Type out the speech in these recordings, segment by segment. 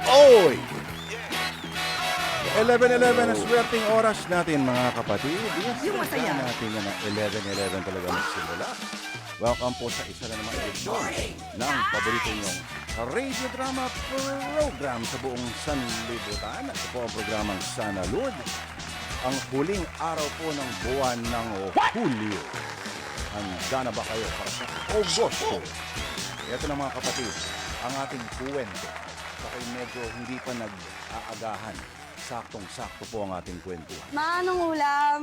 Oy! 11:11 ang swerteng oras natin, mga kapatid. Yes, Yung masaya. natin na 11:11 talaga magsimula. Welcome po sa isa na namang edisyon ng paborito nyong radio drama program sa buong sanlibutan. Ito po ang programang Sana Lud, ang huling araw po ng buwan ng Hulyo. Handa na ba kayo para sa Agosto? Ito na, mga kapatid, ang ating kwento. Baka medyo hindi pa nag-aagahan. Saktong-sakto po ang ating kwentuhan. Anong ulam?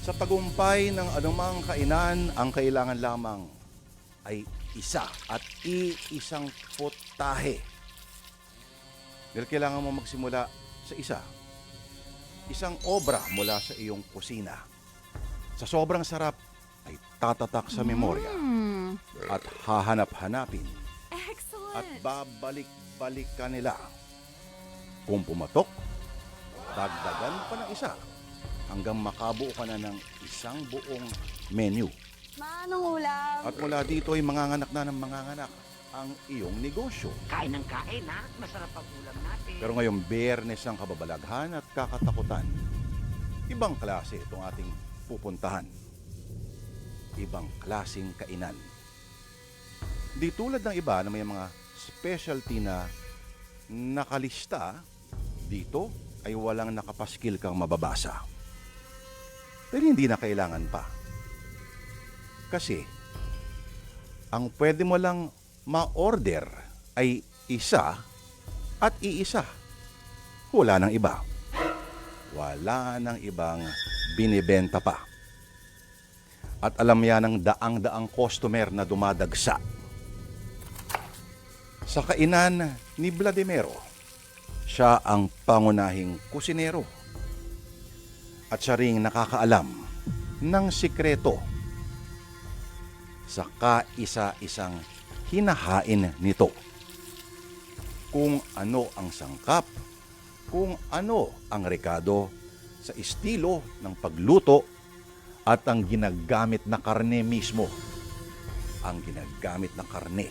Sa tagumpay ng anumang kainan, ang kailangan lamang ay isa at iisang putahe. Dahil kailangan mo magsimula sa isa. Isang obra mula sa iyong kusina. Sa sobrang sarap ay tatatak sa memorya at hahanap-hanapin Excellent. at babalik-balik ka nila. Kung pumatok, dagdagan pa ng isa hanggang makabuo ka na ng isang buong menu. Anong ulam? At mula dito ay manganganak na ng manganganak ang iyong negosyo. Kain ng kain, ha? Masarap ang ulam natin. Pero ngayong Biyernes ang kababalaghan at kakatakutan. Ibang klase itong ating pupuntahan. Ibang klaseng kainan. Di tulad ng iba na may mga specialty na nakalista, dito ay walang nakapaskil kang mababasa. Pero hindi na kailangan pa. Kasi, ang pwede mo lang ma-order ay isa at iisa. Wala nang iba. Wala nang ibang binibenta pa. At alam yan ng daang-daang customer na dumadagsa. Sa kainan ni Vladimiro, siya ang pangunahing kusinero. At siya ring nakakaalam ng sikreto sa kaisa-isang hinahain nito. Kung ano ang sangkap, kung ano ang rekado sa estilo ng pagluto at ang ginagamit na karne mismo. Ang ginagamit na karne.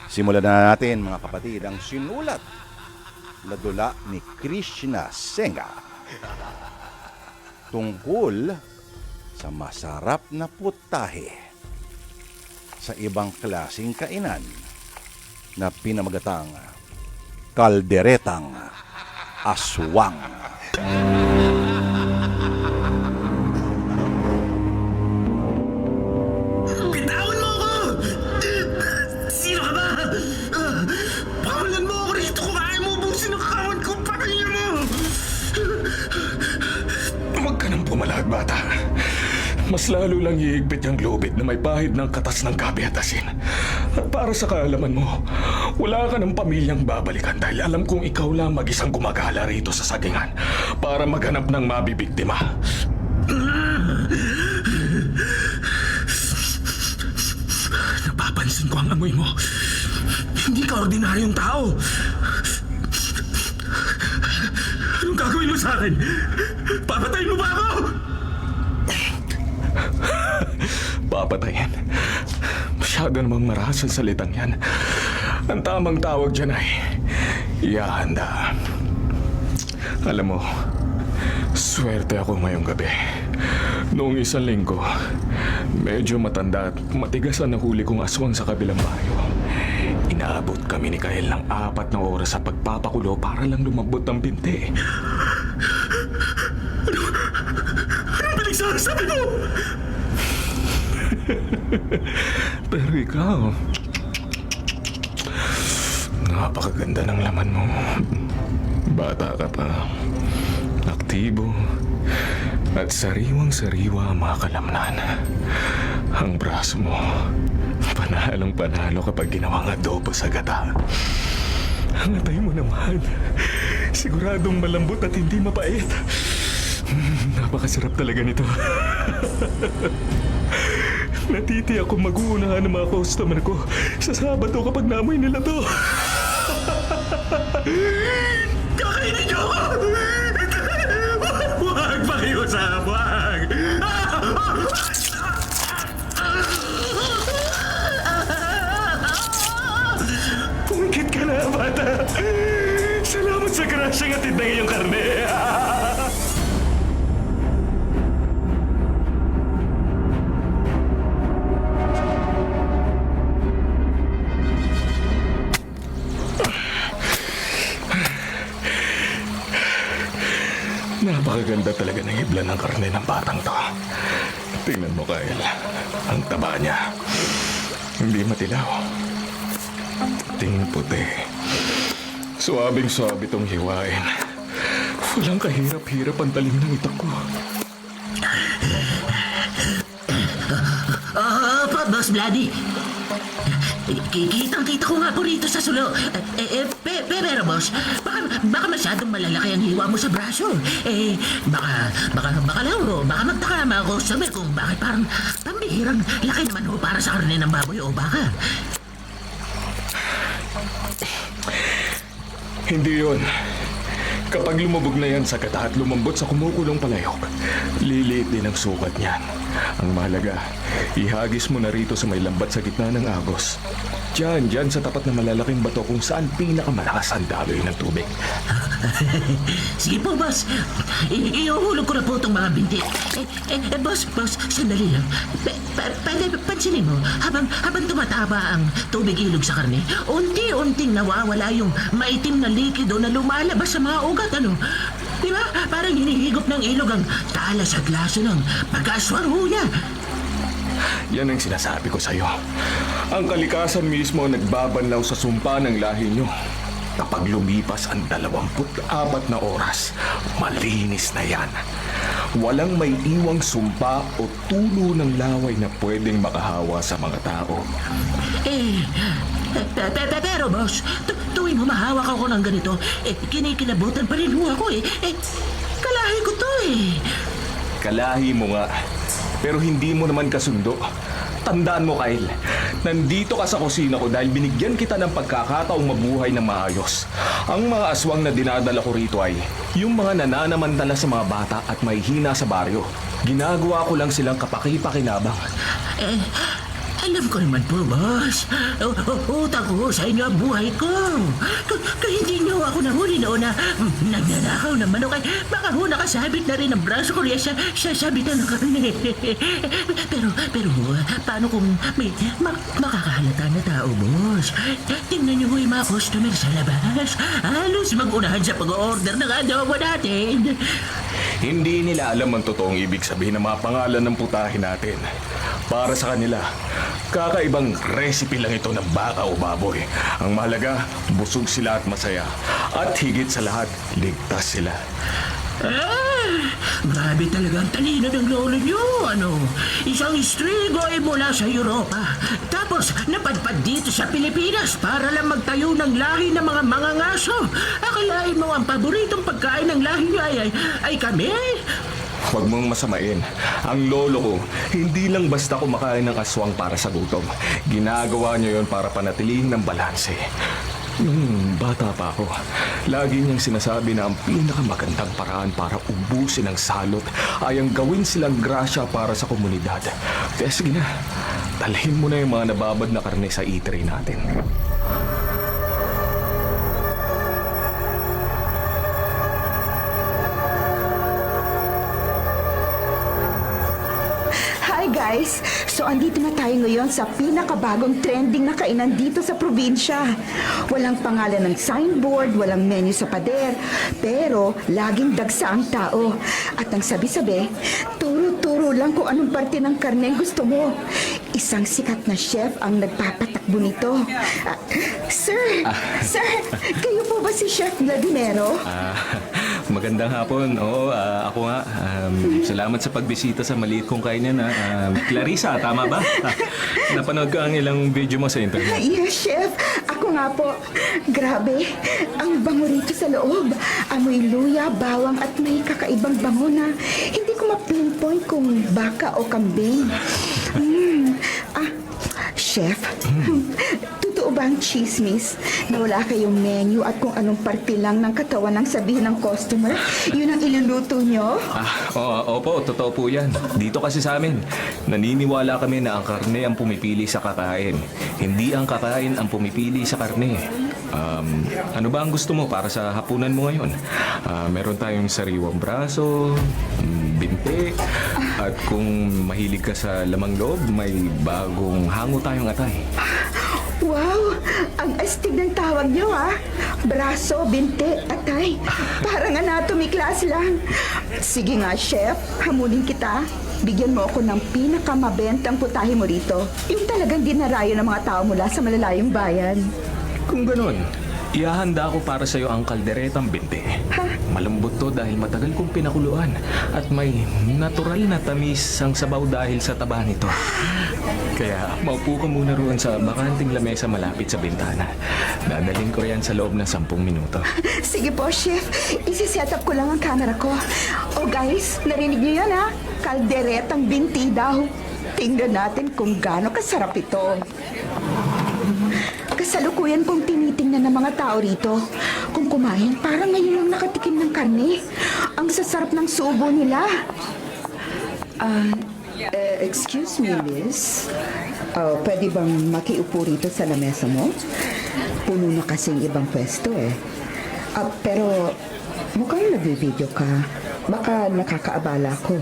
Simulan na natin, mga kapatid, ang sinulat na dula ni Krishna Senga tungkol sa masarap na putahe sa ibang klaseng kainan na pinamagatang kalderetang aswang. Bitawan mo ako! Sino ka ba? Pakawalan mo ako rito kung ayaw mo ubusin ang kawan ko. Patayin mo! Huwag ka nang pumalag, bata. Mas lalo lang iigpit yung lubid na may bahid ng katas ng gabi at asin. At para sa kaalaman mo, wala ka ng pamilyang babalikan dahil alam kong ikaw lang mag-isang gumagala rito sa sagingan para maghanap ng mabibiktima. Napapansin ko ang amoy mo. Hindi ka ordinaryong tao. Anong gagawin mo sa akin? Papatayin mo ba ako? Papatayin? Masyado namang marahas ang salitang yan. Ang tamang tawag dyan ay ihahanda. Alam mo, swerte ako ngayong gabi. Noong isang linggo, medyo matanda at matigas ang nahuli kong aswang sa kabilang bayo. Inaabot kami ni Kael ng 4 na oras sa pagpapakulo para lang lumabot ng binti. Anong pinagsasabi mo? Pero ikaw, napakaganda ng laman mo. Bata ka pa, aktibo, at sariwang-sariwa ang mga kalamnan. Ang braso mo, panalong-panalo kapag ginawang adobo sa gata. Ang atay mo naman, siguradong malambot at hindi mapait. Napakasarap talaga nito. Natiti ako mag-uunahan ng mga customer ko sa Sabado kapag naamoy nila to. Kakainin niyo ako! Huwag pakiusap! Huwag! Ganda-ganda talaga ng hibla ng karne ng batang to. Tingnan mo, Kyle. Ang taba niya. Hindi matilaw. Ting puti. Suabing-suabi tong hiwain. Walang kahirap-hirap ang talim ng itak ko. Boss Bloody. Kitang-kita ko nga po rito sa sulo. Pero boss, baka masyadong malalaki ang hiwa mo sa braso. Baka lang ho, baka magtaka ang mga customer kung bakit parang pambihirang laki naman ho para sa karne ng baboy o baka. Hindi yun. Kapag lumubog na yan sa gata at lumambot sa kumukulong palayok, liliit din ang sukat niyan. Ang mahalaga, ihagis mo na rito sa may lambat sa gitna ng agos. Diyan sa tapat na malalaking bato kung saan pinakamalakas ang daloy ng tubig. Sige po, boss. Iuhulog ko na po itong mga binti. Boss, sandali lang. Pansinin mo, habang tumataba ang tubig ilog sa karne, unti-unting nawawala yung maitim na likido na lumalabas sa mga ugat, ano? Di ba? Parang hinihigop ng ilog ang talas at laso ng pag-aswang huya. Yan ang sinasabi ko sa'yo. Ang kalikasan mismo ang nagbabanlaw sa sumpa ng lahi nyo. Kapag lumipas ang 24 na oras, malinis na yan. Walang may iwang sumpa o tulo ng laway na pwedeng makahawa sa mga tao. Pero boss, tuwing humahawak ako ng ganito, kinikilabutan pa rin ho ako kalahi ko to Kalahi mo nga, pero hindi mo naman kasundo. Tandaan mo, Kyle, nandito ka sa kusina ko dahil binigyan kita ng pagkakataong mabuhay ng maayos. Ang mga aswang na dinadala ko rito ay yung mga nananamantala sa mga bata at may hina sa baryo. Ginagawa ko lang silang kapaki-pakinabang. Alam ko naman po, boss. Utang ko sa inyo ang buhay ko. Kaya hindi niyo ako nahuli noon na nagnanakaw ng manok ay baka ho nakasabit na rin ang braso ko riya sa sabitan ng karne. pero paano kung may makakahalata na tao, boss? Tingnan niyo ho yung mga customer sa labas. Halos mag-unahan sa pag-order ng adobo natin. Hindi nila alam ang totoong ibig sabihin ng mga pangalan ng putahe natin. Para sa kanila, kakaibang recipe lang ito ng baka o baboy. Ang mahalaga, busog sila at masaya. At higit sa lahat, ligtas sila. Grabe talaga ang talino ng lolo niyo, ano? Isang istrigo ay mula sa Europa. Tapos, napadpad dito sa Pilipinas para lang magtayo ng lahi ng mga mangangaso. Akalain mo ang paboritong pagkain ng lahi niyo ay kami? Huwag mong masamain. Ang lolo ko, hindi lang basta kumakain ng aswang para sa gutom. Ginagawa niya yon para panatilihin ng balanse. Nung bata pa ako, lagi niyang sinasabi na ang pinakamagandang paraan para ubusin ang salot ay ang gawin silang grasya para sa komunidad. Kaya sige na, dalhin mo na yung mga nababad na karne sa eatery natin. Hi guys! So andito na tayo ngayon sa pinakabagong trending na kainan dito sa probinsya. Walang pangalan ng signboard, walang menu sa pader, pero laging dagsa ang tao. At ang sabi-sabi, turo-turo lang kung anong parte ng karne gusto mo. Isang sikat na chef ang nagpapatakbo nito. Sir! Sir! Kayo po ba si Chef Vladimero? Magandang hapon. Oo, ako nga. Salamat sa pagbisita sa maliit kong kainan. Clarissa, tama ba? Napanood ka ang ilang video mo sa internet. Yes, Chef. Ako nga po. Grabe. Ang bango rito sa loob. Amoy luya, bawang at may kakaibang bango na hindi ko ma-pinpoint kung baka o kambing. Chef, totoo ba ang chismis na wala kayong menu at kung anong parte lang ng katawan ang sabihin ng customer? Yun ang iluluto nyo? Opo, totoo po yan. Dito kasi sa amin, naniniwala kami na ang karne ang pumipili sa kakain. Hindi ang kakain ang pumipili sa karne. Ano ba ang gusto mo para sa hapunan mo ngayon? Meron tayong sariwang braso, binti, at kung mahilig ka sa lamang loob, may bagong hango tayong atay. Wow! Ang astig ng tawag niyo, ah. Braso, binti, atay. Parang anatomy class lang. Sige nga, chef. Hamulin kita. Bigyan mo ako ng pinakamabentang putahe mo rito. Yung talagang dinarayo ng mga tao mula sa malalayong bayan. Kung ganun, ihahanda ko para sa'yo ang kalderetang binti. Malambot to dahil matagal kong pinakuluan at may natural na tamis ang sabaw dahil sa taba nito. Kaya maupo ka muna roon sa bakanting lamesa malapit sa bintana. Dadalhin ko yan sa loob ng 10 minuto. Sige po, chef. Isi-set up ko lang ang camera ko. Oh, guys, narinig niyo yan, ha? Kalderetang binti daw. Tingnan natin kung gaano kasarap ito. Kasalukuyan pong tinitingnan ng mga tao rito. Kung kumain, parang ngayon lang nakatikim ng karne. Ang sasarap ng subo nila. Excuse me, miss. Pwede bang makiupo rito sa lamesa mo? Puno na kasing ibang pwesto eh. Pero mukhang nag-video ka. Baka nakakaabala ko.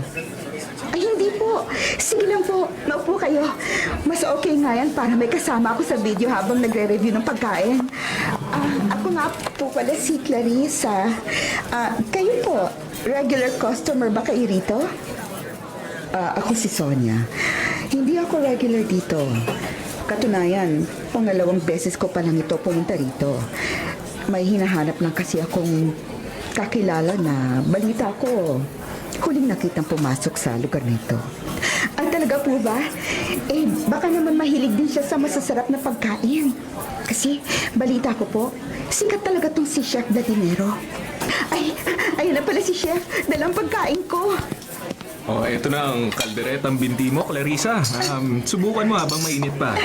Ay, hindi po. Sige lang po. Maupo kayo. Mas okay nga yan para may kasama ako sa video habang nagre-review ng pagkain. Ako nga po pala si Clarissa. Kayo po, regular customer ba kayo rito? Ako si Sonia. Hindi ako regular dito. Katunayan, pangalawang beses ko pa lang ito pumunta rito. May hinahanap lang kasi akong kakilala na balita ko huling nakitang pumasok sa lugar nito. Talaga po ba? Baka naman mahilig din siya sa masasarap na pagkain. Kasi, balita ko po, sikat talaga tong si Chef Vladimiro. Ayun na pala si Chef. Dalang pagkain ko. Oh, eto na ang kalderetang binti mo, Clarissa. Subukan mo habang mainit pa.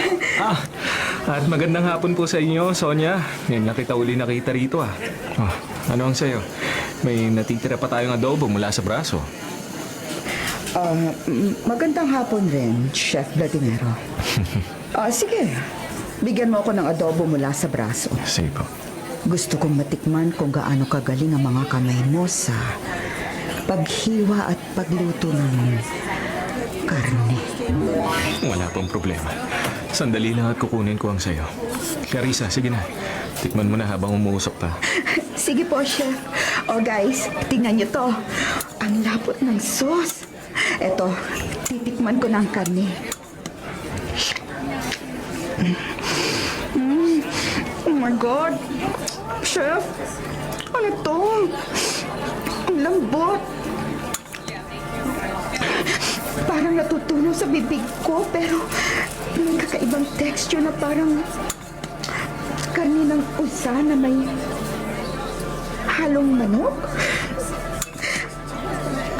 At magandang hapon po sa inyo, Sonia. Ngayon lang kita uli nakita rito, ah. Oh, ano ang sayo? May natitira pa tayong adobo mula sa braso. Magandang hapon rin, Chef Vladimiro. Sige, bigyan mo ako ng adobo mula sa braso. Sige po. Gusto kong matikman kung gaano kagaling ang mga kamay mo sa paghiwa at pagluto ng karne. Wala pong problema. Sandali lang at kukunin ko ang sayo. Clarissa, sige na. Tikman mo na habang umuusok pa. Sige po, Chef. Guys, tingnan niyo to. Ang lapot ng sauce. Eto, titikman ko ng karne. Oh my God! Chef, ano to? Ang lambot. Parang natutunaw sa bibig ko, pero may kakaibang texture na parang karne ng usa na may halong manok.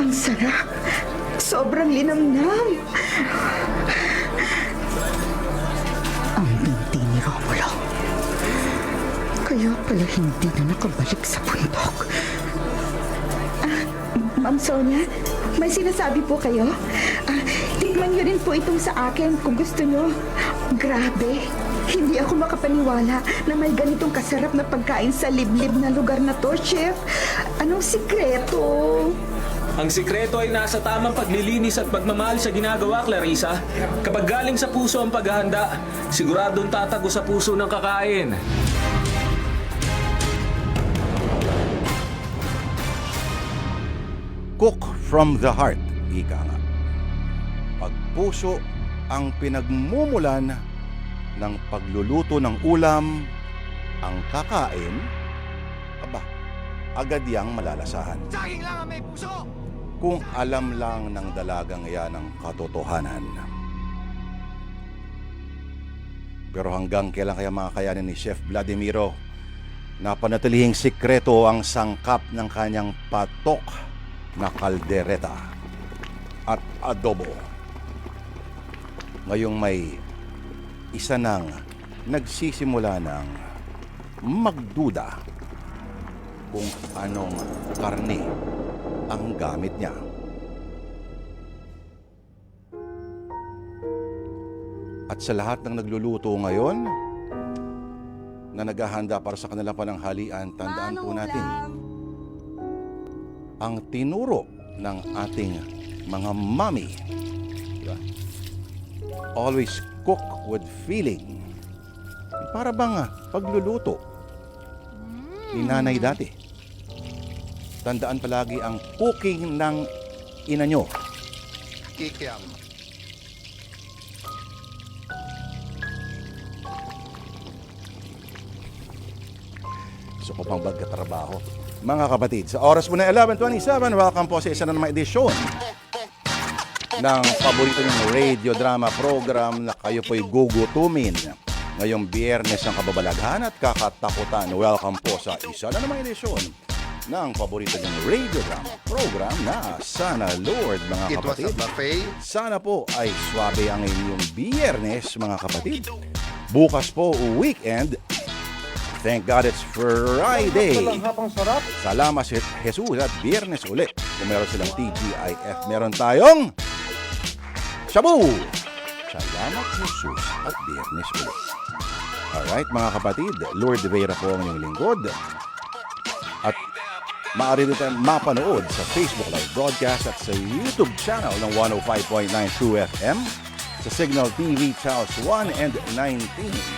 Ang sarap. Sobrang linamnam. Ang binti ni Romulo. Kaya pala hindi na nakabalik sa bundok. Ma'am Sonia, may sinasabi po kayo? Tikman niyo rin po itong sa akin kung gusto niyo. Grabe, hindi ako makapaniwala na may ganitong kasarap na pagkain sa liblib na lugar na to, Chef. Anong sikreto? Ang sikreto ay nasa tamang paglilinis at pagmamahal sa ginagawa, Clarissa. Kapag galing sa puso ang paghahanda, siguradong tatago sa puso ng kakain. Cook from the heart, ika nga. Pag puso ang pinagmumulan ng pagluluto ng ulam, ang kakain, agad yang malalasahan. Saging lang ang may puso! Kung alam lang ng dalagang iyan ang katotohanan. Pero hanggang kailan kaya makakayanin ni Chef Vladimiro na panatilihing sikreto ang sangkap ng kanyang patok na kaldereta at adobo? Ngayong may isa nang nagsisimula ng magduda kung anong karne ang gamit niya. At sa lahat ng nagluluto ngayon na naghahanda para sa kanilang pananghalian, tandaan po natin ang tinuro ng ating mga mommy. Diba? Always cook with feeling. Para bang pagluluto ni nanay dati. Tandaan palagi ang cooking ng ina nyo. Kikiam. Gusto ko pang bagkatrabaho. Mga kapatid, sa oras po na 11:27, welcome po sa isa na namang edisyon ng paborito niyong radio drama program na kayo po'y gugutumin. Ngayong Biyernes ng kababalaghan at kakatakutan. Welcome po sa isa na namang edisyon ng paborito niyong radio drama program na Sana Lord, mga It was a kapatid. buffet. Sana po ay swabe ang inyong Biyernes, mga kapatid. Bukas po, weekend. Thank God it's Friday. Salamat si Jesus at Biyernes ulit. Kung meron silang TGIF, meron tayong Shabu. Salamat Jesus at Biyernes ulit. Alright, mga kapatid, Lord Vera po ang inyong lingkod. At maaari rin tayong mapanood sa Facebook Live Broadcast at sa YouTube channel ng 105.92 FM, sa Signal TV Channels 1 and 19.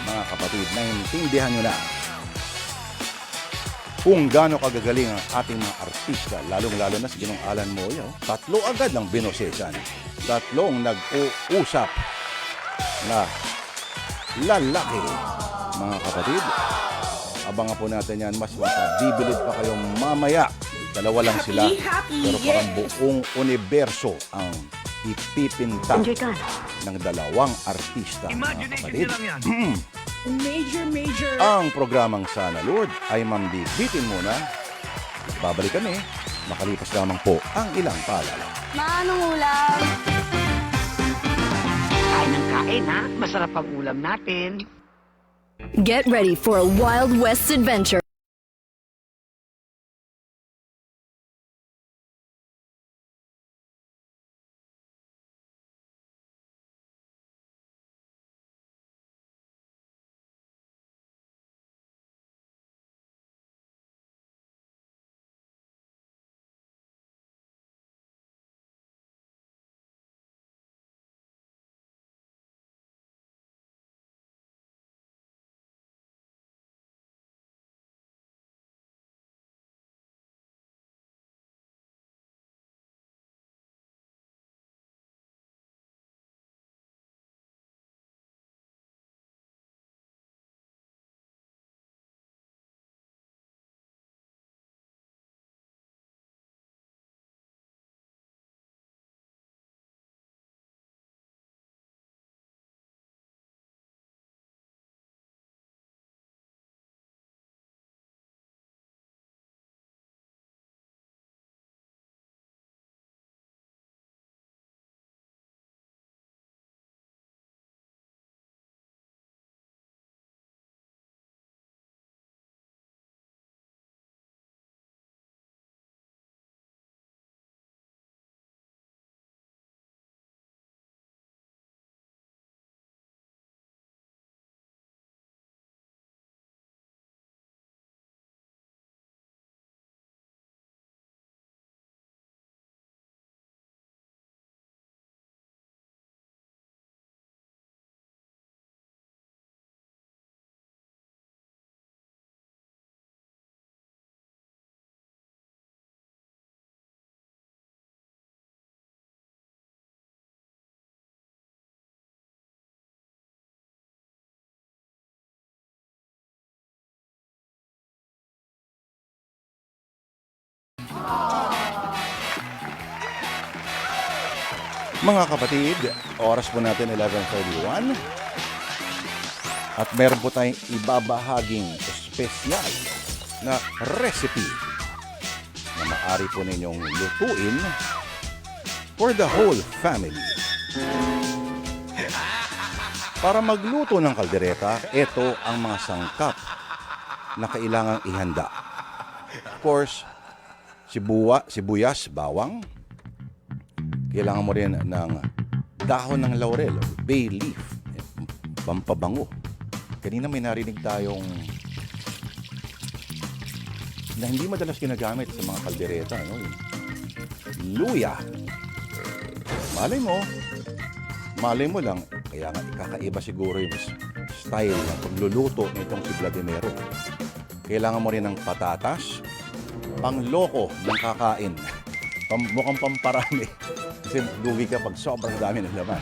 Mga kapatid, naintindihan nyo na kung gaano kagagaling ang ating mga artista, lalong-lalo na si Ginong Alan Moya. Tatlo agad lang binosesan. Tatlong nag-uusap na lalaki. Mga kapatid, abangan po natin yan. Mas mapabibilid pa kayong mamaya. Dalawa lang sila. Pero parang buong universo ang ipipinta ng dalawang artista. Mga kapatid. Ang programang Sana Lord ay mambibitin muna. Babalik kami. Makalipas lamang po ang ilang paalala. Ma, anong ulam? Kain ng kain, ha? Masarap ang ulam natin. Get ready for a Wild West adventure. Mga kapatid, oras po natin 11:31 at meron po tayong ibabahaging espesyal na recipe na maaari po ninyong lutuin for the whole family. Para magluto ng kaldereta, ito ang mga sangkap na kailangang ihanda. Of course, sibuyas, bawang. Kailangan mo rin ng dahon ng laurel, bay leaf, pampabango. Kanina may narinig tayong na hindi madalas ginagamit sa mga kaldereta, no? Luya. Malay mo lang, kaya nga kakaiba siguro yung style ng pagluluto nitong si Vladimiro. Kailangan mo rin ng patatas, pangloko ng kakain. Mukhang pamparami. Kasi lugi ka pag sobrang dami ng laman.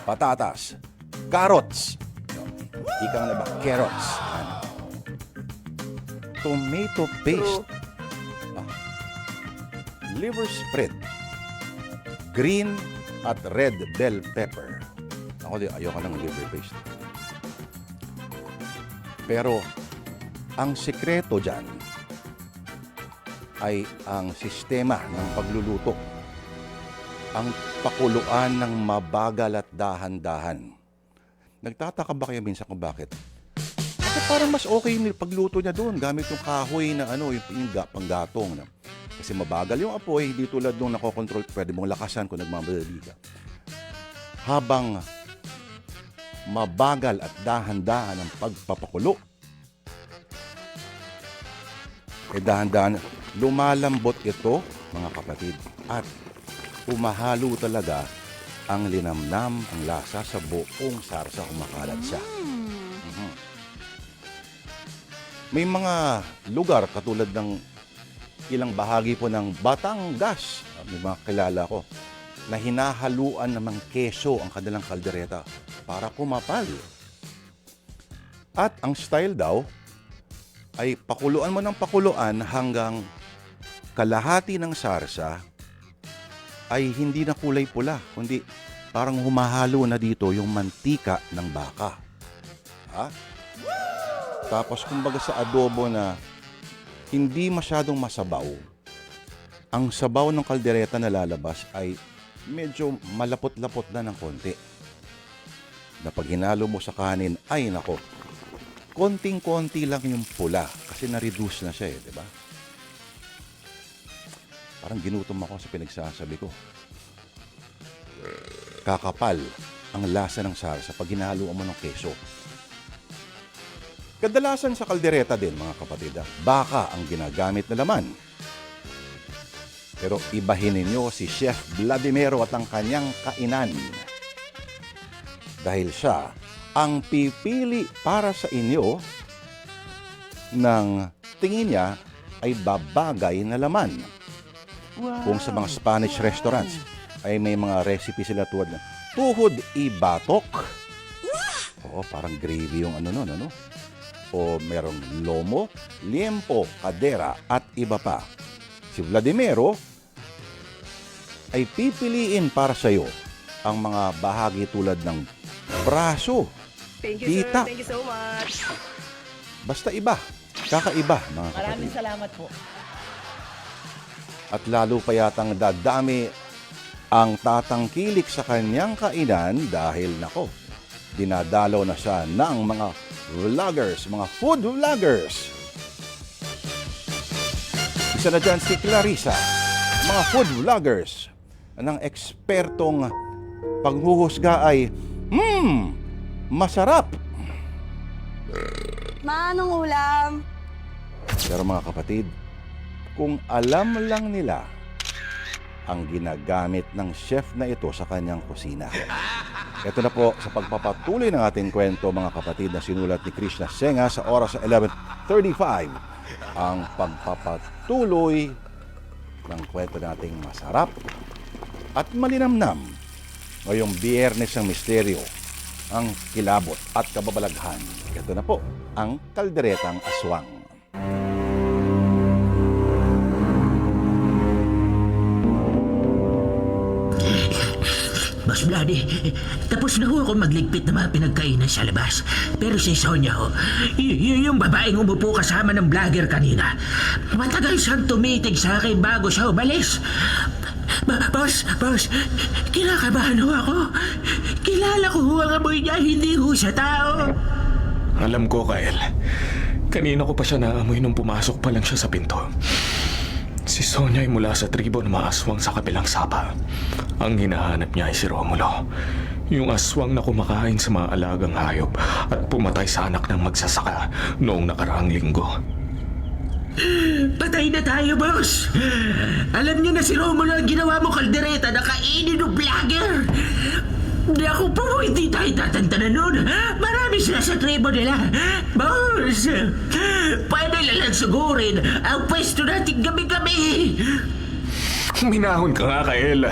Patatas, carrots. Ika nga na ba? Carrots. Yan. Tomato paste. Liver spread. Green at red bell pepper. Ako di, ayoko ng liver paste. Pero, ang sekreto dyan ay ang sistema ng pagluluto. Ang pakuluan ng mabagal at dahan-dahan. Nagtataka ba kayo minsan kung bakit? Kasi parang mas okay yung pagluto niya doon gamit yung kahoy na yung panggatong. Kasi mabagal yung apoy, hindi tulad nung nakokontrol, pwede mong lakasan kung nagmamadali ka. Habang mabagal at dahan-dahan ang pagpapakulo, dahan-dahan, lumalambot ito, mga kapatid, at umahalo talaga ang linamnam, ang lasa sa buong sarsa, kumakalat siya. May mga lugar katulad ng ilang bahagi po ng Batangas, may mga kilala ko, na hinahaluan ng keso ang kanilang kaldereta para kumapal. At ang style daw ay pakuluan mo ng pakuluan hanggang kalahati ng sarsa ay hindi na kulay pula, kundi parang humahalo na dito yung mantika ng baka. Ha? Tapos kumbaga sa adobo na hindi masyadong masabaw, ang sabaw ng kaldereta na lalabas ay medyo malapot-lapot na ng konti. Na pag hinalo mo sa kanin, ay nako, konting-konti lang yung pula kasi na-reduce na siya di ba? Parang ginutom ako sa pinagsasabi ko. Kakapal ang lasa ng sarsa pag hinahaluan mo ng keso. Kadalasan sa kaldereta din, mga kapatid, baka ang ginagamit na laman. Pero ibahin ninyo si Chef Vladimiro at ang kanyang kainan. Dahil siya ang pipili para sa inyo ng tingin niya ay babagay na laman. Kung sa mga Spanish restaurants ay may mga recipe sila tulad ng tuhod ibatok. Oo, parang gravy yung O merong lomo, liempo, kadera at iba pa. Si Vladimiro ay pipiliin para sa iyo ang mga bahagi tulad ng braso, tita. Thank you so much. Basta iba, kakaiba mga kapatid. Maraming salamat po. At lalo pa yatang dadami ang tatangkilik sa kanyang kainan dahil nako, dinadalaw na siya ng mga vloggers, mga food vloggers. Isa na dyan si Clarissa, mga food vloggers ng ekspertong paghuhusga ay, masarap. Ma, anong ulam? Pero mga kapatid, kung alam lang nila ang ginagamit ng chef na ito sa kanyang kusina. Ito na po sa pagpapatuloy ng ating kwento, mga kapatid, na sinulat ni Krishna Senga sa oras sa 11:35. Ang pagpapatuloy ng kwento nating masarap at malinamnam ngayong Biyernes ng Misteryo, ang kilabot at kababalaghan. Ito na po ang kalderetang aswang. Boss Vladi, tapos na ho ako magligpit ng mga pinagkainan sa labas. Pero si Sonia ho, yung babaeng umupo kasama ng vlogger kanina, matagal siyang tumitig sa akin bago siya umalis. Boss, kinakabahan ho ako. Kilala ko ho ang amoy niya, hindi ho siya tao. Alam ko, Kyle. Kanina ko pa siya naamoy nung pumasok pa lang siya sa pinto. Si Sonia ay mula sa tribo ng mga aswang sa kabilang sapa. Ang hinahanap niya ay si Romulo, yung aswang na kumakain sa mga alagang hayop at pumatay sa anak ng magsasaka noong nakaraang linggo. Patay na tayo, boss. Alam niyo na si Romulo ang ginawa mo kaldereta na kainin ng vlogger. Di ako po, hindi tayo tatantanan nun. Marami sila sa tribo nila. Boss, pwede lang sugurin ang pwesto natin gabi-gabi. Minahon ka nga, Kael.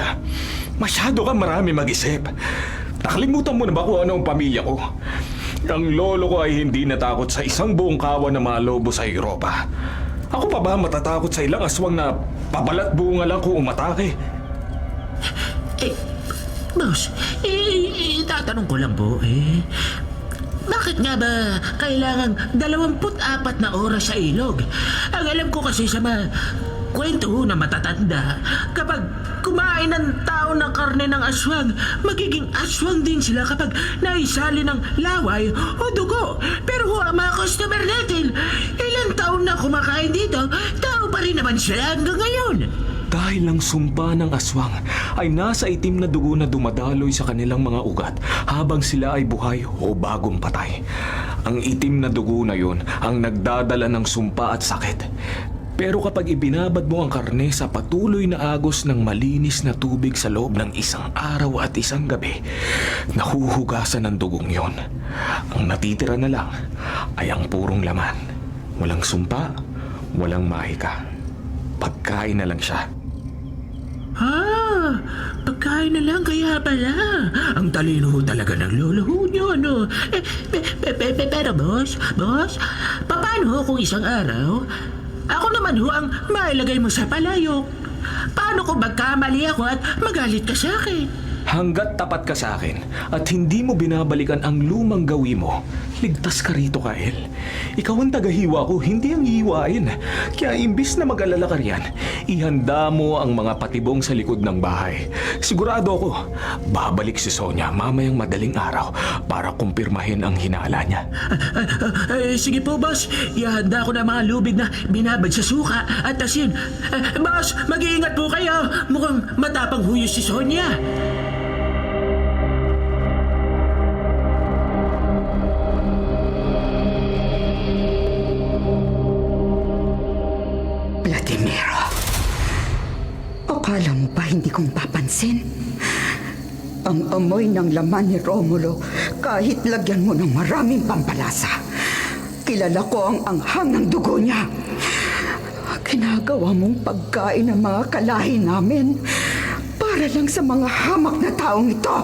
Masyado ka marami mag-isip. Nakalimutan mo na ba kung ano ang pamilya ko? Ang lolo ko ay hindi natakot sa isang buong kawan na mga lobo sa Europa. Ako pa ba matatakot sa ilang aswang na pabalat bunga lang kung umatake? Boss, tatanong ko lang po bakit nga ba kailangan 24 na oras sa ilog? Ang alam ko kasi sa mga kwento na matatanda, kapag kumain ng tao ng karne ng aswang, magiging aswang din sila kapag naisali ng laway o dugo. Pero ang mga customer natin, ilang taon na kumakain dito, tao pa rin naman sila hanggang ngayon. Dahil ang sumpa ng aswang ay nasa itim na dugo na dumadaloy sa kanilang mga ugat habang sila ay buhay o bagong patay. Ang itim na dugo na yun ang nagdadala ng sumpa at sakit. Pero kapag ibinabad mo ang karne sa patuloy na agos ng malinis na tubig sa loob ng isang araw at isang gabi, nahuhugasan ng dugong yon. Ang natitira na lang ay ang purong laman. Walang sumpa, walang mahika. Pagkain na lang siya. Pagkain na lang kaya pala. Ang talino talaga ng lolo nyo, ano? Pero boss, paano kung isang araw, ako naman ang mailagay mo sa palayok? Paano kung magkamali ako at magalit ka sa akin? Hanggat tapat ka sa akin at hindi mo binabalikan ang lumang gawi mo, ligtas ka rito, Kael. Ikaw ang tagahiwa ko, hindi ang hiwain. Kaya imbis na mag-alala ka riyan, ihanda mo ang mga patibong sa likod ng bahay. Sigurado ako, babalik si Sonia mamayang madaling araw para kumpirmahin ang hinala niya. Sige po, boss. Ihanda ko na mga lubid na binabad sa suka at asin. Boss, mag-iingat po kayo. Mukhang matapang huyo si Sonia. Vladimiro, akala mo ba hindi kong papansin? Ang amoy ng laman ni Romulo, kahit lagyan mo ng maraming pampalasa, kilala ko ang anghang ng dugo niya. Ginagawa mong pagkain ng mga kalahi namin para lang sa mga hamak na taong ito.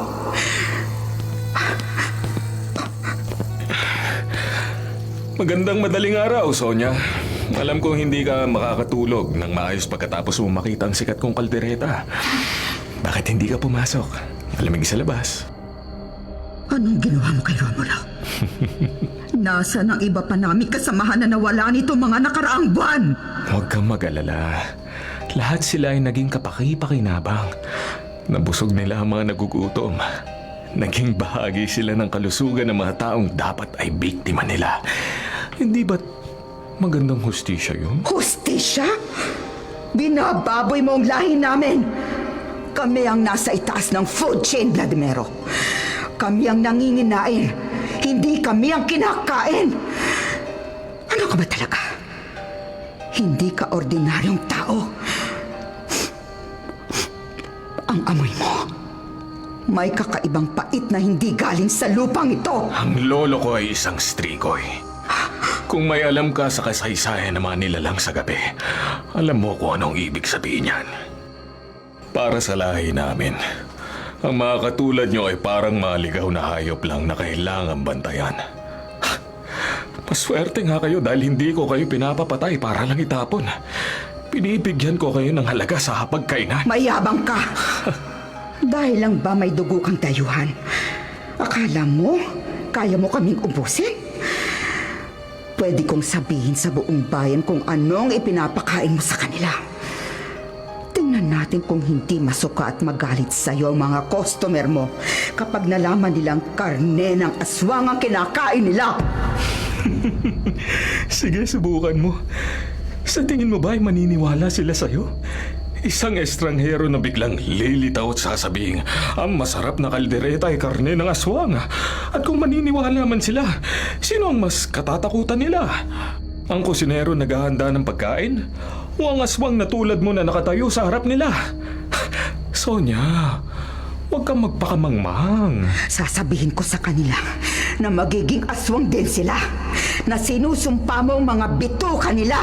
Magandang madaling araw, Sonia. Alam kong hindi ka makakatulog ng maayos pagkatapos mo makita ang sikat kong kaldereta. Bakit hindi ka pumasok? Malamig sa labas. Anong ginawa mo kay Romulo? Nasaan ang iba pa namin kasamahan na nawala nito mga nakaraang buwan? Huwag kang mag-alala. Lahat sila ay naging kapaki-pakinabang. Nabusog nila ang mga nagugutom. Naging bahagi sila ng kalusugan ng mga taong dapat ay biktima nila. Hindi ba't magandang hustisya yun? Hustisya? Binababoy mo ang lahi namin. Kami ang nasa itaas ng food chain, Vladimiro. Kami ang nanginginain. Hindi kami ang kinakain. Ano ka ba talaga? Hindi ka ordinaryong tao. Ang amoy mo, may kakaibang pait na hindi galing sa lupang ito. Ang lolo ko ay isang strikoy. Kung may alam ka sa kasaysayan ng mga nilalang sa gabi, alam mo kung anong ibig sabihin yan. Para sa lahi namin, ang mga katulad nyo ay parang maligaw na hayop lang na kailangang bantayan. Maswerte nga kayo dahil hindi ko kayo pinapapatay para lang itapon. Pinibigyan ko kayo ng halaga sa hapagkainan. Mayabang ka. Dahil lang ba may dugo kang dayuhan? Akala mo, kaya mo kaming ubusin? Pwede kong sabihin sa buong bayan kung anong ipinapakain mo sa kanila. Tingnan natin kung hindi masuka at magalit sa'yo ang mga customer mo kapag nalaman nilang karne ng aswang ang kinakain nila. Sige, subukan mo. Sa tingin mo ba ay maniniwala sila sa'yo? Isang estranghero na biglang lilitaw at sasabing ang masarap na kaldereta ay karne ng aswang. At kung maniniwala man sila, sino ang mas katatakutan nila? Ang kusinero naghahanda ng pagkain? O ang aswang na tulad mo na nakatayo sa harap nila? Sonia, Huwag kang magpakamangmang. Sasabihin ko sa kanila na magiging aswang din sila, na sinusumpa mo ang mga bito kanila.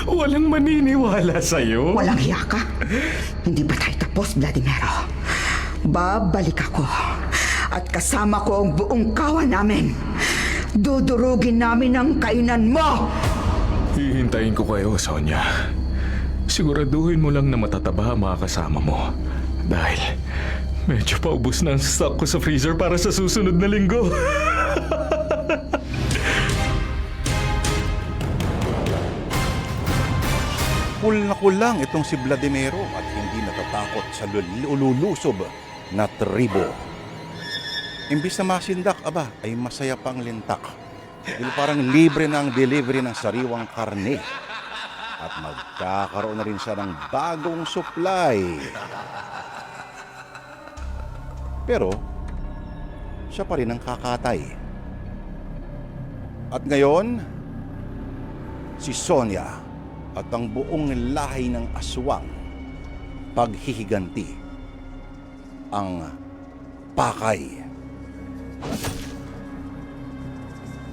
Walang maniniwala sa'yo. Walang hiya ka? Hindi pa tayo tapos, Vladimiro. Babalik ako at kasama ko ang buong kawan namin. Dudurugin namin ang kainan mo! Hihintayin ko kayo, Sonia. Siguraduhin mo lang na matataba ang mga kasama mo. Dahil medyo paubos na ang stock ko sa freezer para sa susunod na linggo. Cool na cool lang itong si Vladimiro at hindi natatakot sa lulusob na tribo. Imbis na masindak, ay masaya pang lintak. Dahil parang libre na ang delivery ng sariwang karne. At magkakaroon na rin siya ng bagong supply. Pero, siya pa rin ang kakatay. At ngayon, si Sonia at ang buong lahi ng aswang paghihiganti ang pakay.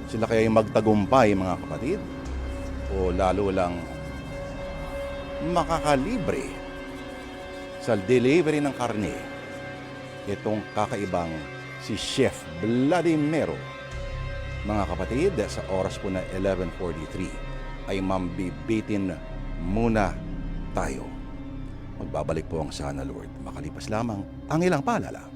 Sila kaya'y magtagumpay, mga kapatid, o lalo lang makakalibre sa delivery ng karne itong kakaibang si Chef Vladimiro. Mga kapatid, sa oras po na 11:43 ay mambibitin muna tayo. Magbabalik po ang sana Lord. Makalipas lamang ang ilang paalala.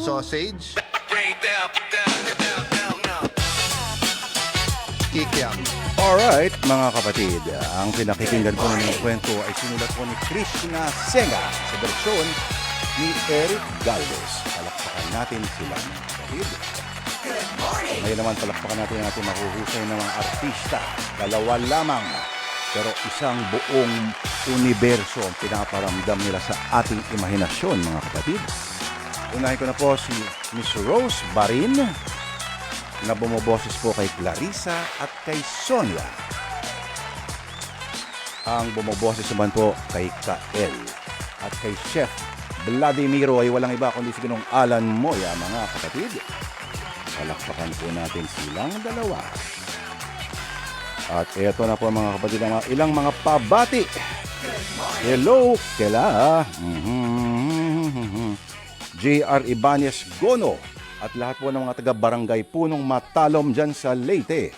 Sausage. Kikiam. Alright, mga kapatid, ang pinakikinggan po ng kwento ay sinulat po ni Krishna Senga sa bersyon ni Eric Galvez. Palakpakan natin sila, mga kapatid. Ngayon naman, palakpakan natin ang ating mahuhusay ng mga artista. Dalawa lamang, pero isang buong universo ang pinaparamdam nila sa ating imahinasyon, mga kapatid. Unahin ko na po si Miss Rose Barin, na bumoboses po kay Clarissa at kay Sonia. Ang bumoboses naman po kay Kael at kay Chef Vladimiro ay walang iba kundi si Ginong Alan Moya, mga kapatid. Palakpakan po natin silang dalawa. At eto na po, mga kapatid, ang ilang mga pabati. Hello, Kela. J.R. Ibanez Gono at lahat po ng mga taga-barangay Punong Matalom dyan sa Leyte.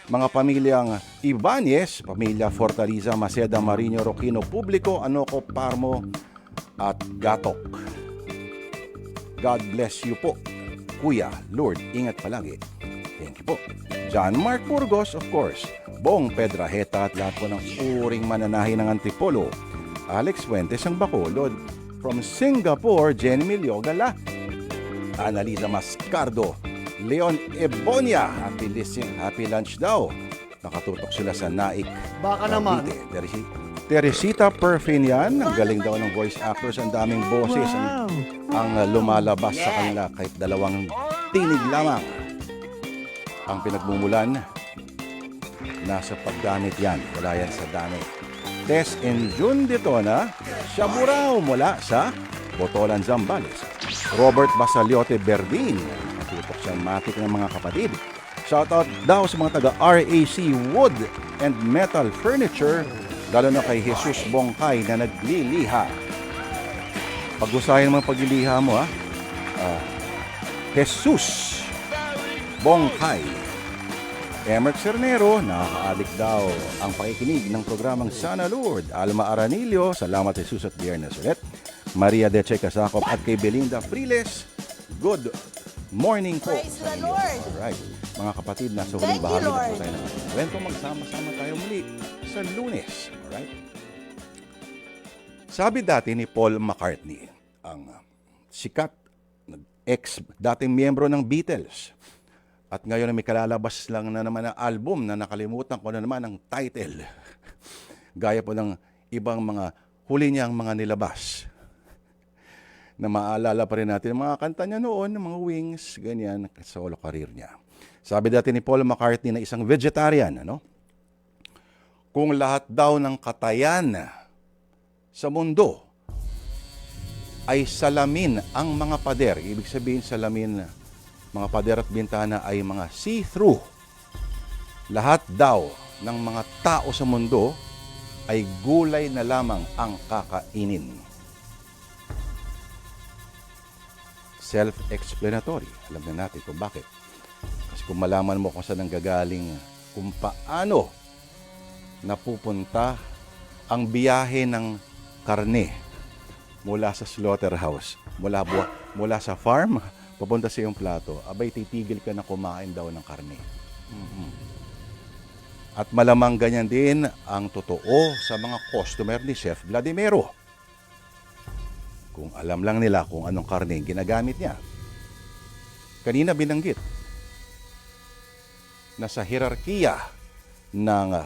Mga pamilyang Ibanez, pamilya Fortaleza, Maceda, Marino, Roquino, Publico, Anoco, Parmo at Gatok. God bless you po, Kuya Lord. Ingat palagi. Thank you po. John Mark Burgos, of course. Bong Pedraheta at lahat po ng uring mananahi ng Antipolo. Alex Fuentes ang Bacolod. From Singapore, Jenny Miliogala. Annalisa Mascardo, Leon Ebonia, happy lunch daw. Nakatutok sila sa Naik. Baka naman. Teresita Perfinian, ang galing daw ng voice actors, ang daming boses ang lumalabas sa kanila kahit dalawang tinig lamang. Ang pinagmumulan, nasa paggamit yan, wala yan sa dami. Tess and June Detona, siya buraw mula sa Botolan, Zambales. Robert Basaliote Berdin, natutok sa matik ng mga kapatid. Shoutout daw sa mga taga RAC Wood and Metal Furniture, lalo na kay Jesus Bongkay na nagliliha. Pag-usahin mo ang pagliliha mo, ha? Jesus Bongkay. Emerk Cernero, nakaka-addict daw ang pakikinig ng programang Sana Lord. Alma Aranilio, salamat Jesus at Biyernes ulit. Maria Deche Casacop at kay Belinda Friles, good morning po. Praise the Lord. Alright, mga kapatid, nasa huling bahagi na po tayo ng kwento. Magsama-sama tayo muli sa Lunes. Alright? Sabi dati ni Paul McCartney, ang sikat, dating miyembro ng Beatles, at ngayon may kalalabas lang na naman ang album na nakalimutan ko na naman ang title. Gaya po ng ibang mga huli niyang mga nilabas. Na maalala pa rin natin mga kanta niya noon, mga Wings, ganyan, solo career niya. Sabi dati ni Paul McCartney na isang vegetarian, ano? Kung lahat daw ng katayan sa mundo ay salamin ang mga pader, ibig sabihin salamin, mga pader at bintana ay mga see-through. Lahat daw ng mga tao sa mundo ay gulay na lamang ang kakainin. Self-explanatory. Alam na natin kung bakit. Kasi kung malaman mo kung saan nanggagaling, kung paano napupunta ang biyahe ng karne mula sa slaughterhouse, mula sa farm, papunta sa iyong plato, abay titigil ka na kumain daw ng karne. At malamang ganyan din ang totoo sa mga customer ni Chef Vladimiro. Kung alam lang nila kung anong karne ginagamit niya. Kanina binanggit na sa hierarkiya ng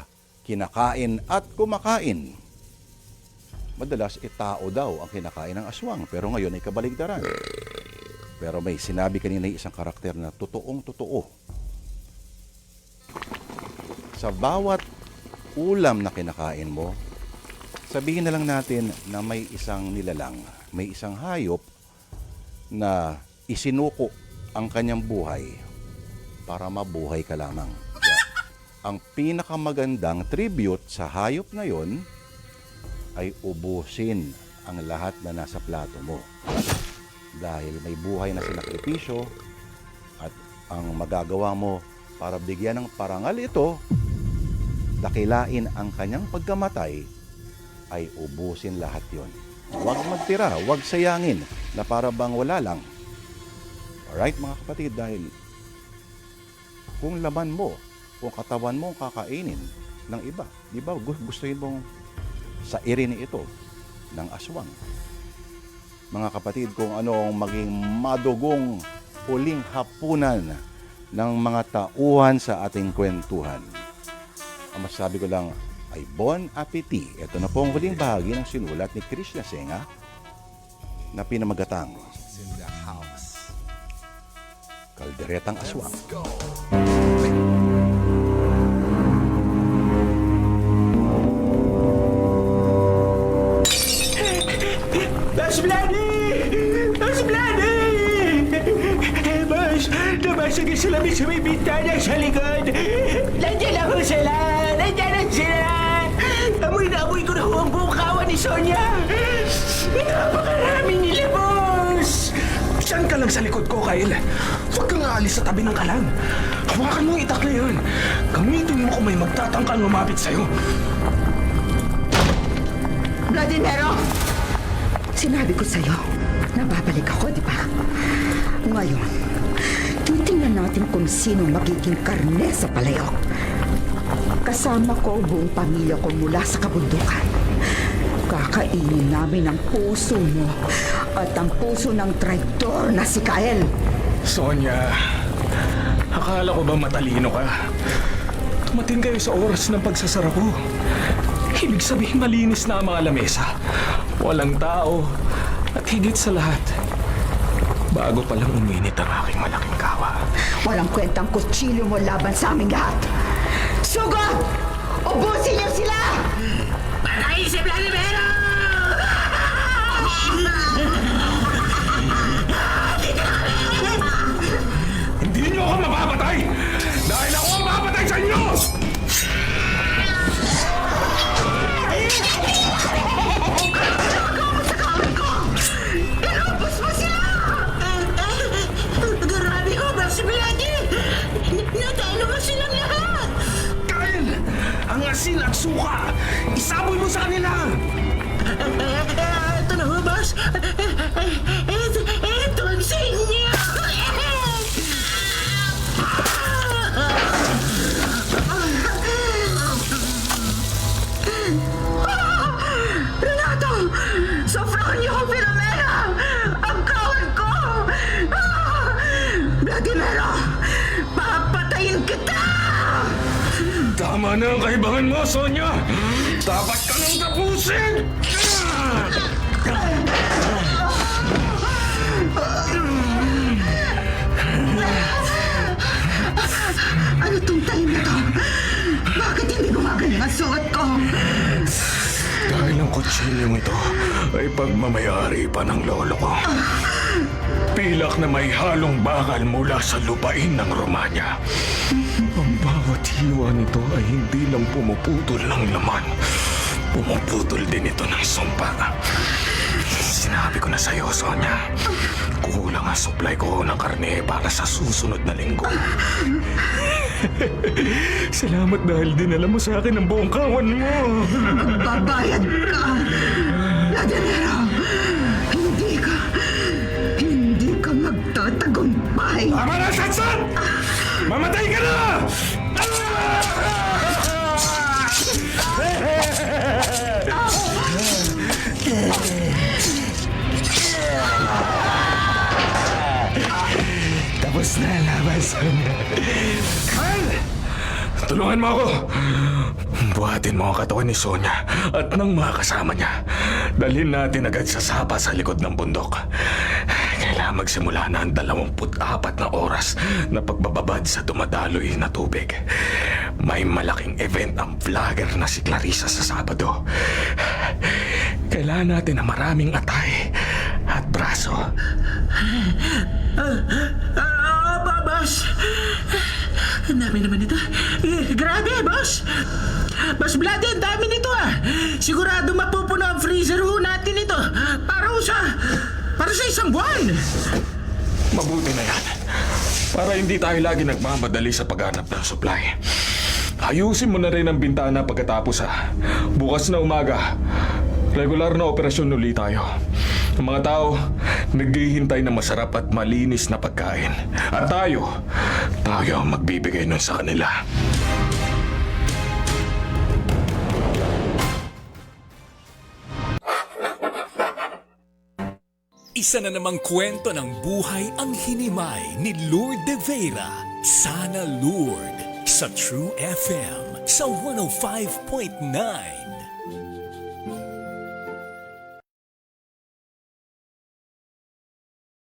kinakain at kumakain, madalas tao daw ang kinakain ng aswang, pero ngayon ay kabaligtaran. Pero may sinabi kanina isang karakter na totoong-totoo. Sa bawat ulam na kinakain mo, sabihin na lang natin na may isang nilalang, may isang hayop na isinuko ang kanyang buhay para mabuhay ka lamang. Kaya, ang pinakamagandang tribute sa hayop na yon ay ubusin ang lahat na nasa plato mo. Dahil may buhay na sinakripisyo at ang magagawa mo para bigyan ng parangal ito, dakilain ang kanyang pagkamatay, ay ubusin lahat yon. Huwag magtira, huwag sayangin na para bang wala lang. Alright mga kapatid, dahil kung laman mo, kung katawan mo ang kakainin ng iba, di ba gustuhin mong sairin ito ng aswang. Mga kapatid, kung ano ang maging madugong huling hapunan ng mga tauhan sa ating kwentuhan. Ang masasabi ko lang ay bon appetit. Ito na po ang huling bahagi ng sinulat ni Chris Lasenga na pinamagatang Kalderetang Aswang. Boss Bloody! Boss Bloody! Boss, nabasag ang salamin sa may bintana sa likod. Nandiyan ako sila! Nandiyan na sila! Amoy na amoy ko na ho ang buong kawan ni Sonia! Napakarami nila, boss! Saan ka lang sa likod ko, Kyle? Huwag kang aalis sa tabi ng kalan. Hawakan mo ang itak na yun. Gamitin mo kung may magtatangkang lumapit sa'yo. Vladimiro! Sinabi ko sa'yo, nababalik ako, di ba? Ngayon, titingnan natin kung sino magiging karne sa palayok. Kasama ko buong pamilya ko mula sa kabundukan. Kakainin namin ang puso mo at ang puso ng traidor na si Kyle. Sonia, akala ko ba matalino ka? Tumating kayo sa oras ng pagsasara ko. Ibig sabihin malinis na ang mga lamesa. Walang tao. At higit sa lahat, bago palang uminit ang aking malaking kawa. Walang kwentang kutsilyo mo laban sa aming lahat. Sugod! Ubusin niyo sila! Patay si Vladimiro! Hindi niyo ako mapapatay! Dahil ako ang mapatay sa inyo! Inubos mo sila! Grabe ko, Boss Bloody! Natalo mo silang lahat! Kyle! Ang asin at suka! Isaboy mo sa kanila! Ito na ho, boss! Ito ang sa inyo! Renato! Sobrahan niyo ang Filomena! Ang kawan ko! Vladimiro! Papatayin kita! Tama na ang kaibangan mo, Sonia! Dapat ka nang tapusin! Ano tong time na to? Bakit hindi gumagana ang suot ko? Dahil ang kutsilyong ito ay pagmamayari pa ng lolo ko. Pilak na may halong bakal mula sa lupain ng Romanya. Ang bawat hiwa nito ay hindi lang pumuputol ng laman. Pumuputol din ito ng sumpa. Sinabi ko na sa'yo, Sonia. Kulang ang supply ko ng karne para sa susunod na linggo. Salamat dahil dinala mo sa akin ang buong kawan mo. Babayad ka! Vladimiro! Hindi ka magtatagumpay! Tama na, Sansan! Mamatay ka na! Tapos na ang laban, Sonia. Kyle! Tulungan mo ako! Buhatin mo ang katawan ni Sonia at ng mga kasama niya. Dalhin natin agad sa sapa sa likod ng bundok. Kailangan magsimula na ang 24 na oras na pagbababad sa dumadaloy na tubig. May malaking event ang vlogger na si Clarissa sa Sabado. Kailangan natin ng maraming atay at braso. Boss! Ang dami naman ito. Grabe, boss! Boss Bloody, ang dami nito Sigurado mapupuno ang freezer ho natin ito. Para sa isang buwan. Mabuti na yan. Para hindi tayo lagi nagmamadali sa paghanap ng supply. Ayusin mo na rin ang bintana pagkatapos Bukas na umaga, regular na operasyon ulit tayo. Ang mga tao naghihintay ng masarap at malinis na pagkain. At tayo ang magbibigay nun sa kanila. Isa na namang kwento ng buhay ang hinimay ni Lourdes de Vera. Sana Lourdes sa True FM sa 105.9.